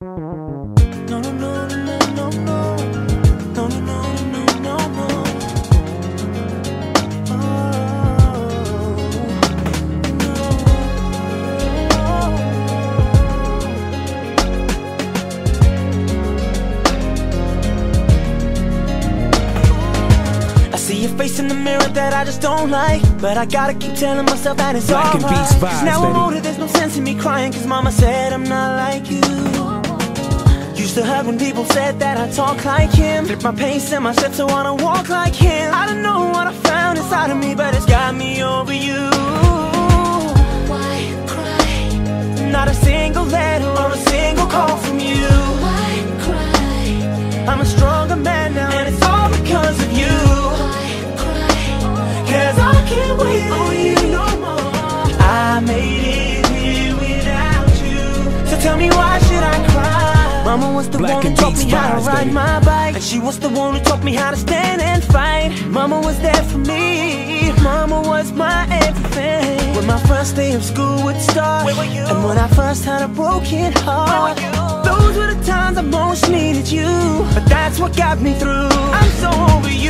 No, no, no, no, no, no. No, no, no, no, no, no. Oh, I see your face in the mirror that I just don't like, but I gotta keep telling myself that it's alright. Cause now I'm older, there's no sense in me crying, cause mama said I'm not like you. Used to hurt when people said that I talk like him, flip my pace and my steps, I wanna walk like him. I don't know what I found inside of me, but it's got me over you. Why cry? Not a single letter or a single call from you. Why cry? I'm a stronger man now, and it's all because of you. Why cry? Cause I can't wait on you no more. I made it here without you, so tell me why should I cry? Mama was the one who taught me how to ride my bike, and she was the one who taught me how to stand and fight. Mama was there for me, mama was my everything. When my first day of school would start, where were you? And when I first had a broken heart, where were you? Those were the times I most needed you, but that's what got me through. I'm so over you.